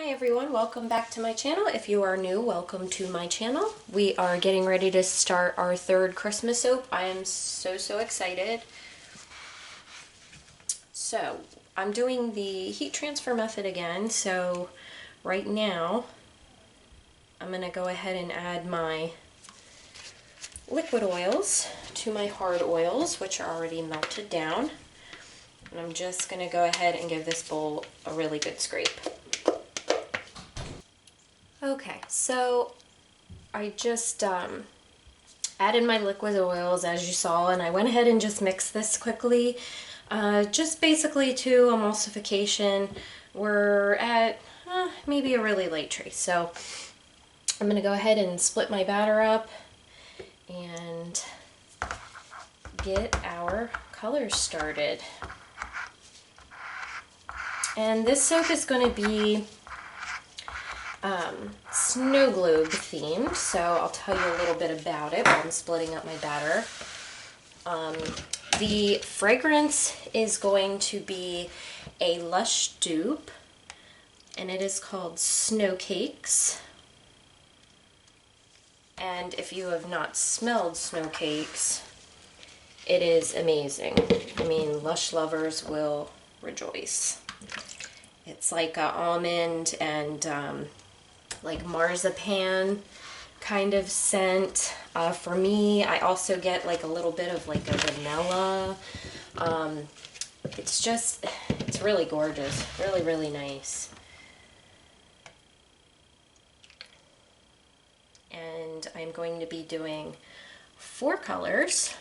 Hi everyone, welcome back to my channel. If you are new, welcome to my channel. We are getting ready to start our third Christmas soap. I am so excited. So I'm doing the heat transfer method again. So right now I'm going to go ahead and add my liquid oils to my hard oils, which are already melted down. And I'm just going to go ahead and give this bowl a really good scrape. Okay, so I just added my liquid oils as you saw, and I went ahead and just mixed this quickly, just basically to emulsification. We're at maybe a really light trace, so I'm going to go ahead and split my batter up and get our colors started. And this soap is going to be snow globe themed, so I'll tell you a little bit about it while I'm splitting up my batter. The fragrance is going to be a Lush dupe, and it is called Snow Cakes. And if you have not smelled Snow Cakes, it is amazing. I mean, Lush lovers will rejoice. It's like a almond and like marzipan kind of scent. For me, I also get like a little bit of like a vanilla. It's really gorgeous, really nice. And I'm going to be doing 4 colors.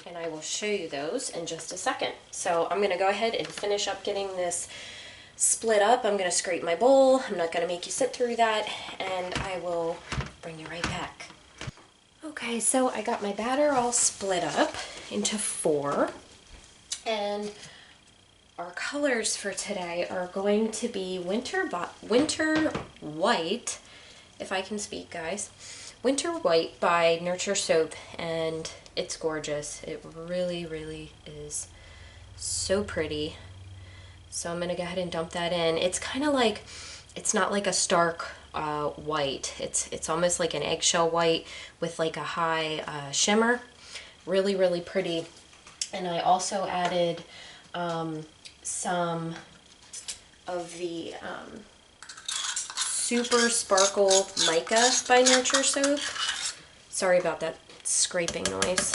And I will show you those in just a second. So I'm going to go ahead and finish up getting this split up. I'm going to scrape my bowl. I'm not going to make you sit through that, and I will bring you right back. Okay, so I got my batter all split up into 4, and our colors for today are going to be Winter White, if I can speak, guys. Winter White by Nurture Soap, and it's gorgeous. It really is so pretty. So I'm going to go ahead and dump that in. It's kind of like, it's not like a stark white. It's almost like an eggshell white with like a high shimmer. Really pretty. And I also added some of the Super Sparkle Mica by Nurture Soap. Sorry about that scraping noise.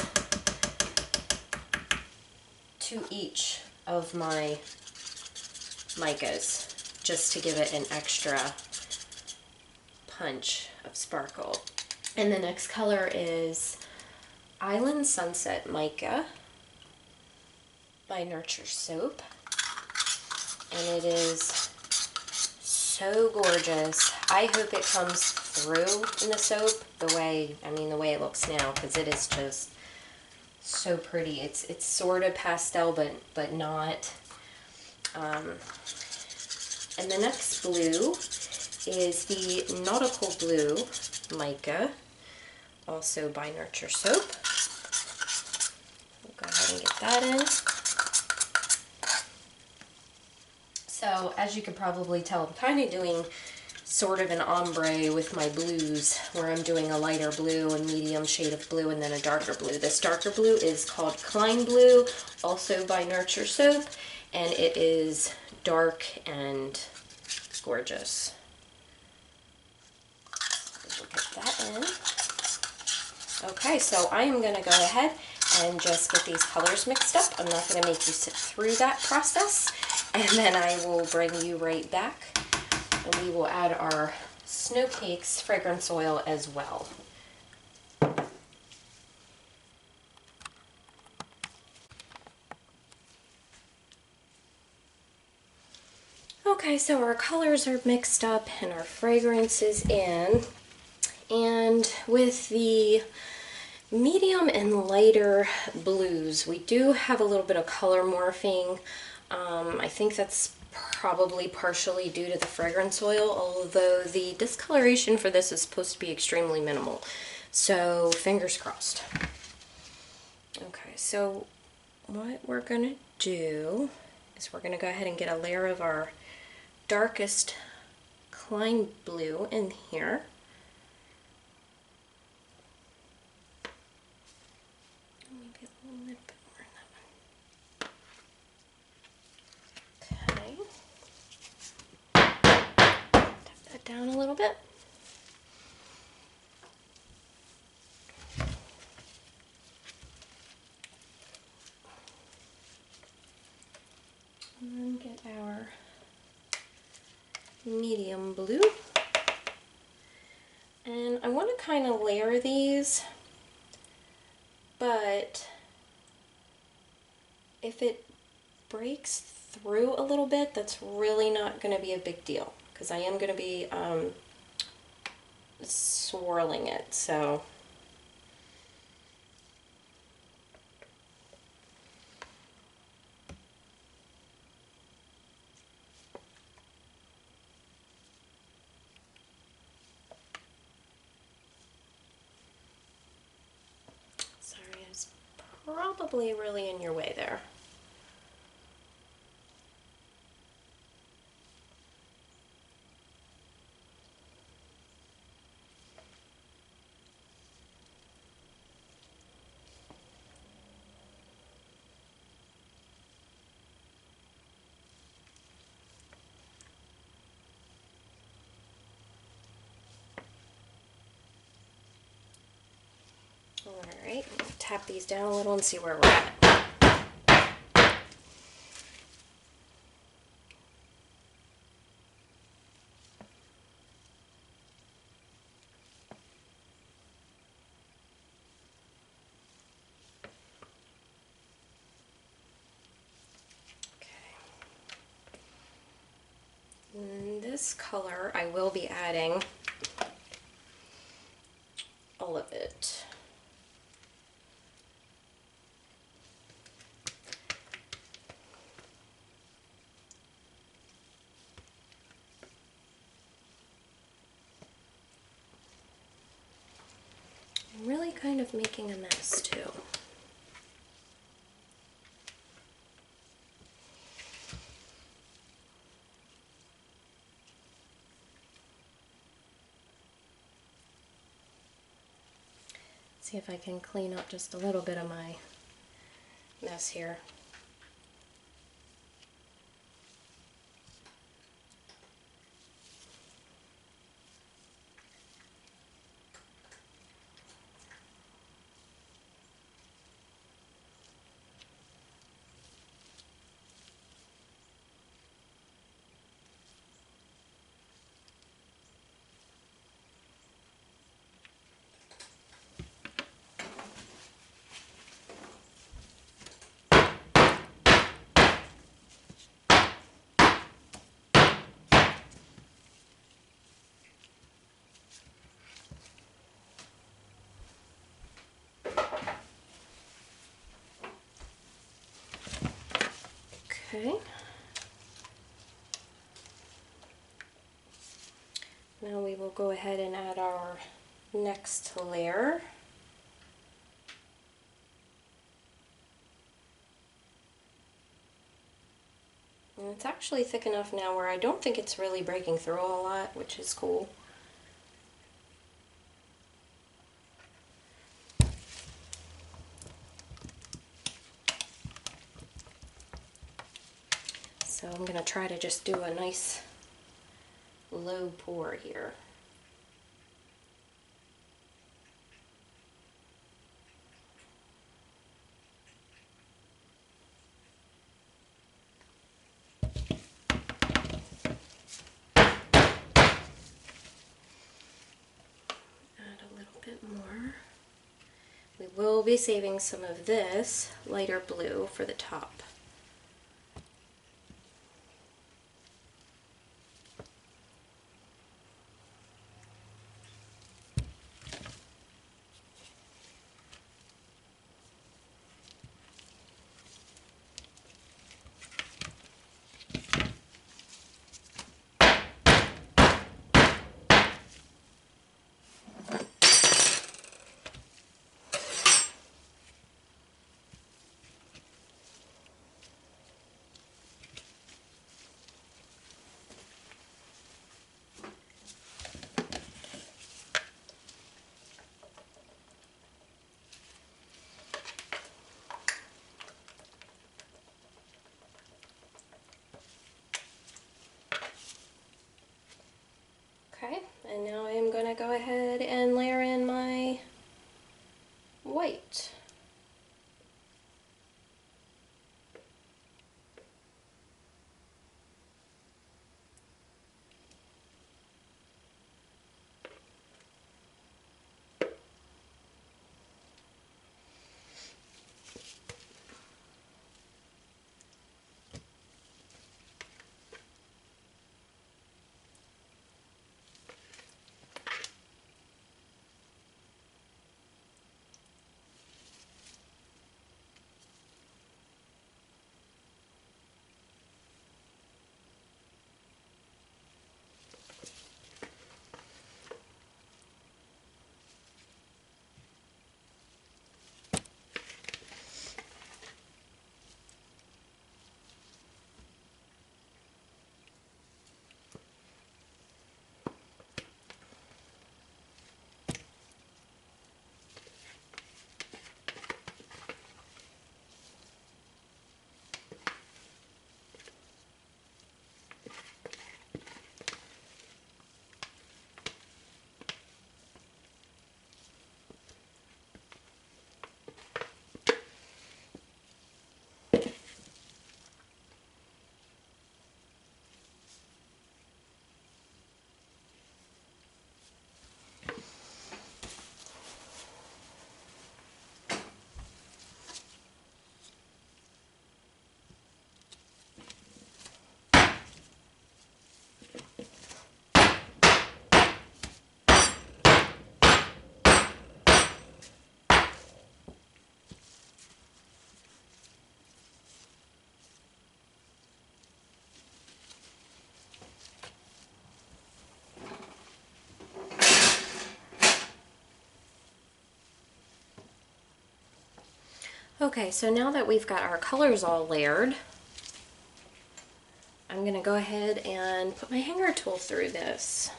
To each of my micas, just to give it an extra punch of sparkle. And the next color is Island Sunset Mica by Nurture Soap. And it is so gorgeous. I hope it comes through in the soap the way it looks now, because it is just so pretty. It's sort of pastel, but not. And the next blue is the Nautical Blue Mica, also by Nurture Soap. We'll go ahead and get that in. So, as you can probably tell, I'm kind of doing sort of an ombre with my blues, where I'm doing a lighter blue, a medium shade of blue, and then a darker blue. This darker blue is called Klein Blue, also by Nurture Soap, and it is dark and gorgeous. We'll get that in. Okay, so I am going to go ahead and just get these colors mixed up. I'm not going to make you sit through that process. And then I will bring you right back, and we will add our Snow Cakes fragrance oil as well. Okay, so our colors are mixed up and our fragrance is in. And with the medium and lighter blues, we do have a little bit of color morphing. I think that's probably partially due to the fragrance oil, although the discoloration for this is supposed to be extremely minimal. So fingers crossed. Okay, so what we're gonna do is we're gonna go ahead and get a layer of our darkest Klein blue in here. Maybe a little bit more in that one. Okay. Tap that down a little bit. And then get our medium blue. And I want to kind of layer these, but if it breaks through a little bit, that's really not going to be a big deal, because I am going to be swirling it. So sorry, I was probably really in your way there. Alright, tap these down a little and see where we're at. In this color, I will be adding all of it. I'm really kind of making a mess too. See if I can clean up just a little bit of my mess here. Okay. Now we will go ahead and add our next layer. And it's actually thick enough now where I don't think it's really breaking through a lot, which is cool. So I'm going to try to just do a nice low pour here. Add a little bit more. We will be saving some of this lighter blue for the top. gonna go ahead and layer in my white. Okay, so now that we've got our colors all layered, I'm gonna go ahead and put my hanger tool through this.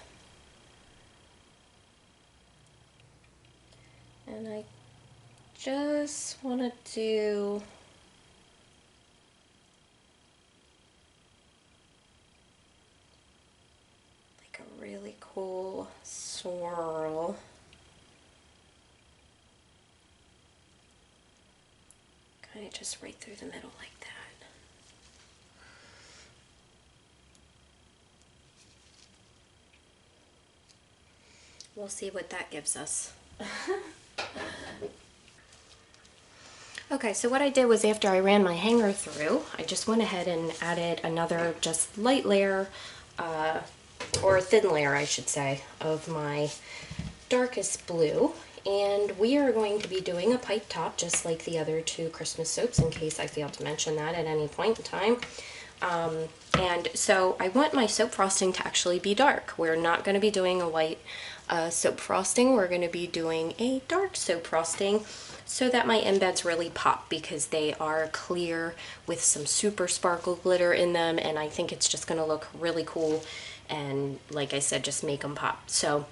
And I just want to do like a really cool swirl. Kind of just right through the middle like that. We'll see what that gives us. Okay, so what I did was after I ran my hanger through, I just went ahead and added another just light layer, or a thin layer I should say, of my darkest blue. And we are going to be doing a pipe top just like the other two Christmas soaps, in case I failed to mention that at any point in time. And so I want my soap frosting to actually be dark. We're not going to be doing a white soap frosting. We're going to be doing a dark soap frosting so that my embeds really pop, because they are clear with some super sparkle glitter in them, and I think it's just going to look really cool and, like I said, just make them pop. So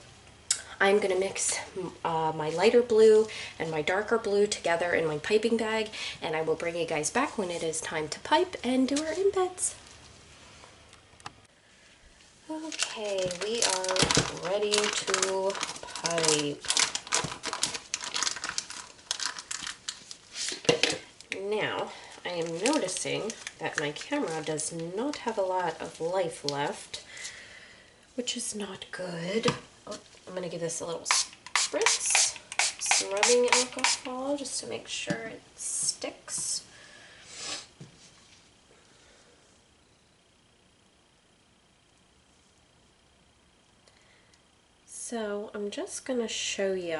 I'm going to mix my lighter blue and my darker blue together in my piping bag, and I will bring you guys back when it is time to pipe and do our embeds. Okay, we are ready to pipe. Now, I am noticing that my camera does not have a lot of life left, which is not good. Oh, I'm going to give this a little spritz, some rubbing alcohol, just to make sure it sticks. So I'm just going to show you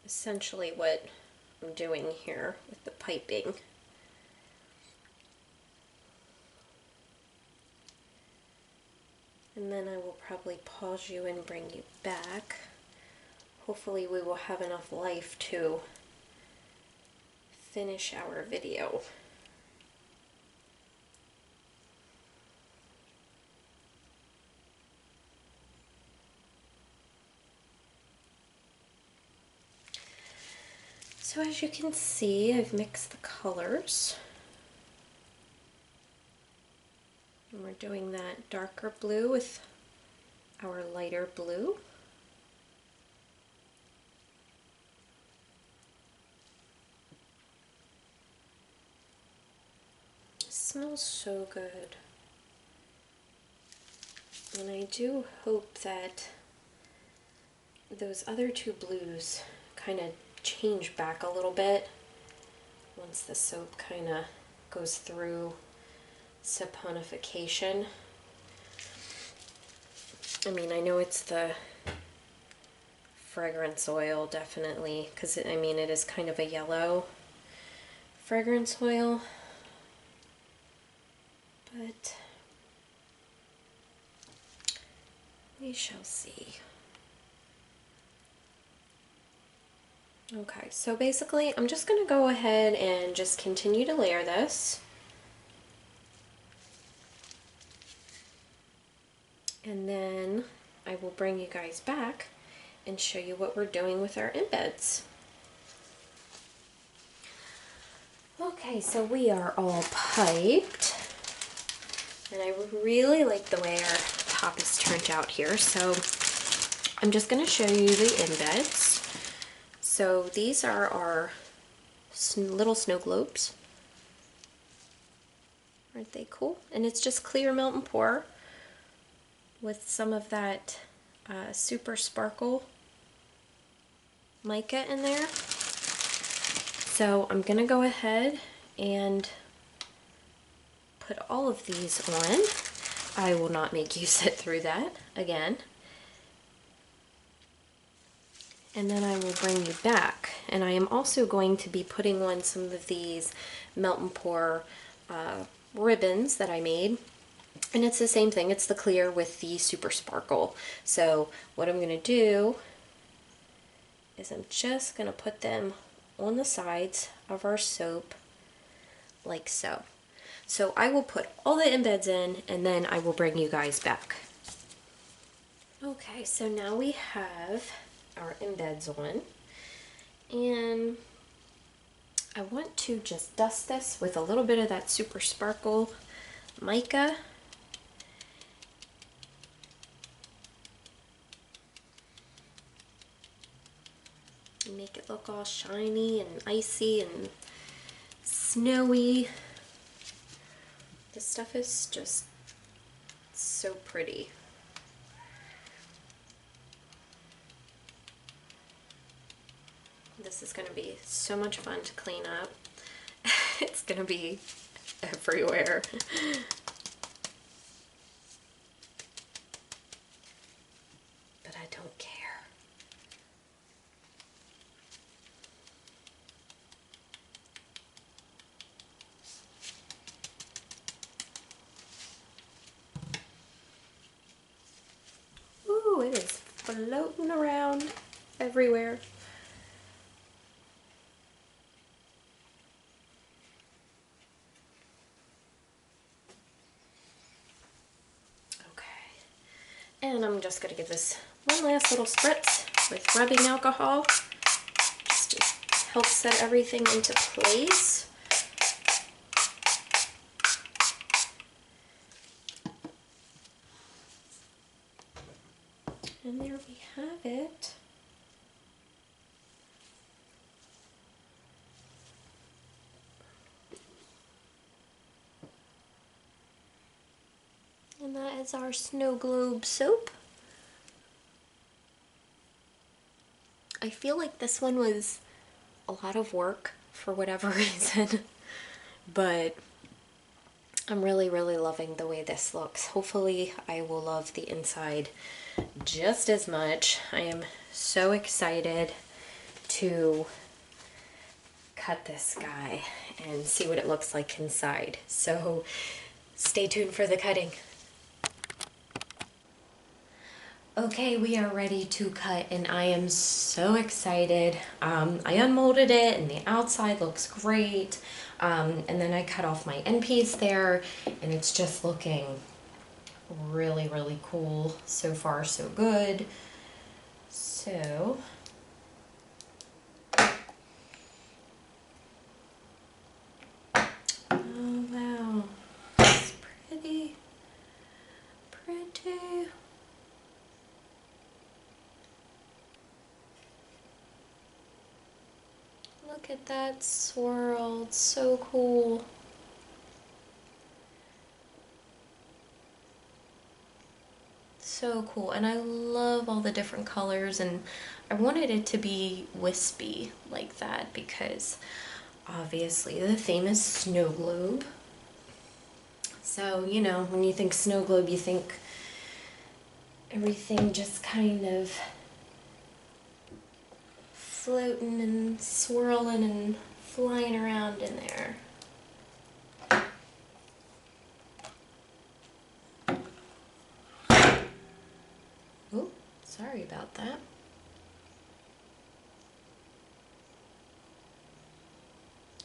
essentially what I'm doing here with the piping. And then I will probably pause you and bring you back. Hopefully we will have enough life to finish our video. So as you can see, I've mixed the colors. And we're doing that darker blue with our lighter blue. It smells so good. And I do hope that those other two blues kind of change back a little bit once the soap kind of goes through saponification. I mean, I know it's the fragrance oil, definitely, because I mean, it is kind of a yellow fragrance oil, but we shall see. Okay, so basically I'm just going to go ahead and just continue to layer this. And then I will bring you guys back and show you what we're doing with our embeds. Okay, so we are all piped. And I really like the way our top is turned out here. So I'm just going to show you the embeds. So these are our little snow globes. Aren't they cool? And it's just clear melt and pour with some of that super sparkle mica in there. So I'm gonna go ahead and put all of these on. I will not make you sit through that again. And then I will bring you back. And I am also going to be putting on some of these melt and pour ribbons that I made. And it's the same thing, it's the clear with the super sparkle. So what I'm gonna do is I'm just gonna put them on the sides of our soap like so. So I will put all the embeds in and then I will bring you guys back. Okay, so now we have our embeds on, and I want to just dust this with a little bit of that super sparkle mica. Make it look all shiny and icy and snowy. This stuff is just so pretty. This is going to be so much fun to clean up. It's going to be everywhere. But I don't care. Ooh, it is floating around everywhere. And I'm just going to give this one last little spritz with rubbing alcohol, just to help set everything into place. And there we have it. And that is our snow globe soap. I feel like this one was a lot of work for whatever reason, but I'm really loving the way this looks. Hopefully I will love the inside just as much. I am so excited to cut this guy and see what it looks like inside. So stay tuned for the cutting. Okay, we are ready to cut and I am so excited. I unmolded it and the outside looks great. And then I cut off my end piece there and it's just looking really cool. So far so good. So oh wow, it's pretty. pretty? Look at that swirl, it's so cool. So cool, and I love all the different colors, and I wanted it to be wispy like that because obviously the famous snow globe. So, you know, when you think snow globe, you think everything just kind of floating and swirling and flying around in there. Oh, sorry about that.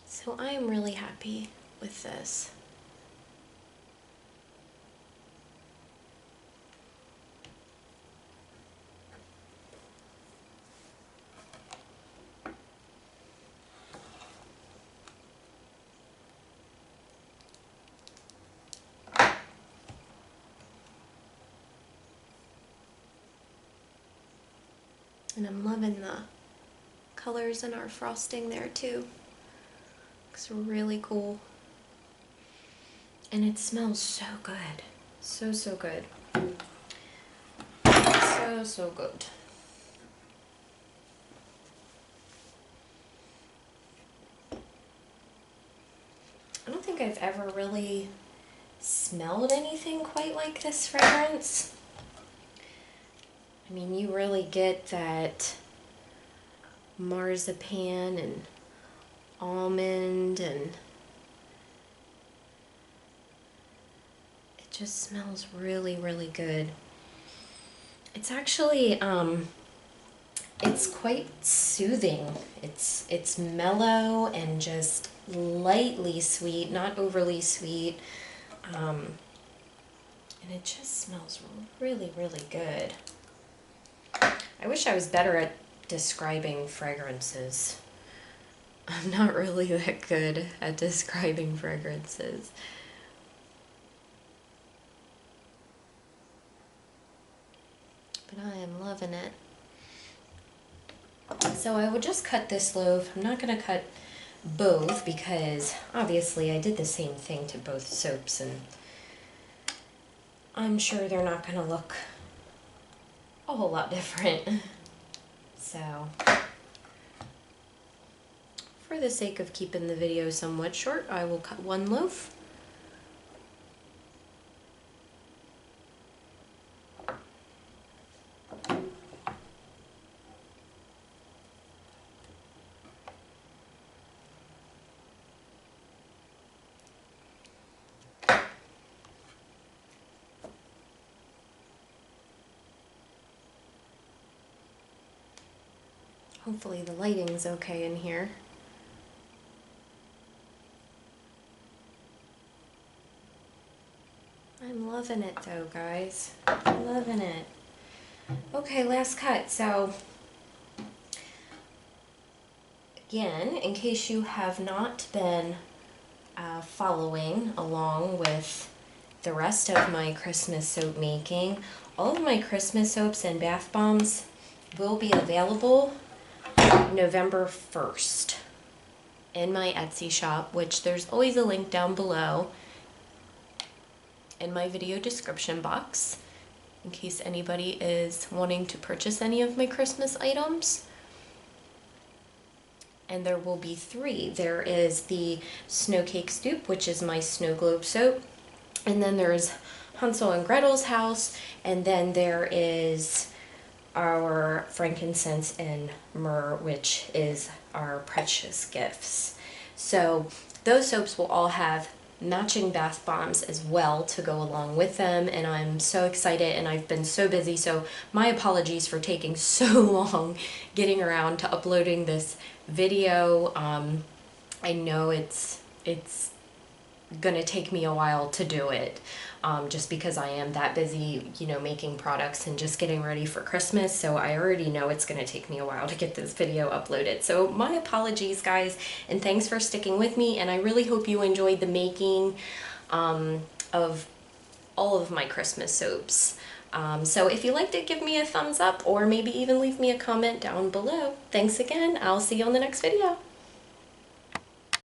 So I am really happy with this. And I'm loving the colors in our frosting there too. Looks really cool. And it smells so good. So, so good. So, so good. I don't think I've ever really smelled anything quite like this fragrance. I mean, you really get that marzipan and almond, and it just smells really, really good. It's actually, it's quite soothing. It's mellow and just lightly sweet, not overly sweet. And it just smells really, really good. I wish I was better at describing fragrances. I'm not really that good at describing fragrances. But I am loving it. So I will just cut this loaf. I'm not going to cut both because obviously I did the same thing to both soaps, and I'm sure they're not going to look a whole lot different. So for the sake of keeping the video somewhat short, I will cut one loaf. Hopefully the lighting's okay in here. I'm loving it though, guys. I'm loving it. Okay, last cut. So again, in case you have not been following along with the rest of my Christmas soap making, all of my Christmas soaps and bath bombs will be available November 1st in my Etsy shop, which there's always a link down below in my video description box in case anybody is wanting to purchase any of my Christmas items. And there will be 3. There is the Snow Cake Stoop, which is my snow globe soap, and then there's Hansel and Gretel's house, and then there is our frankincense and myrrh, which is our precious gifts. So those soaps will all have matching bath bombs as well to go along with them, and I'm so excited, and I've been so busy, so my apologies for taking so long getting around to uploading this video. I know it's gonna take me a while to do it, just because I am that busy, you know, making products and just getting ready for Christmas. So I already know it's gonna take me a while to get this video uploaded. So my apologies, guys, and thanks for sticking with me. And I really hope you enjoyed the making of all of my Christmas soaps. So if you liked it, give me a thumbs up or maybe even leave me a comment down below. Thanks again. I'll see you on the next video.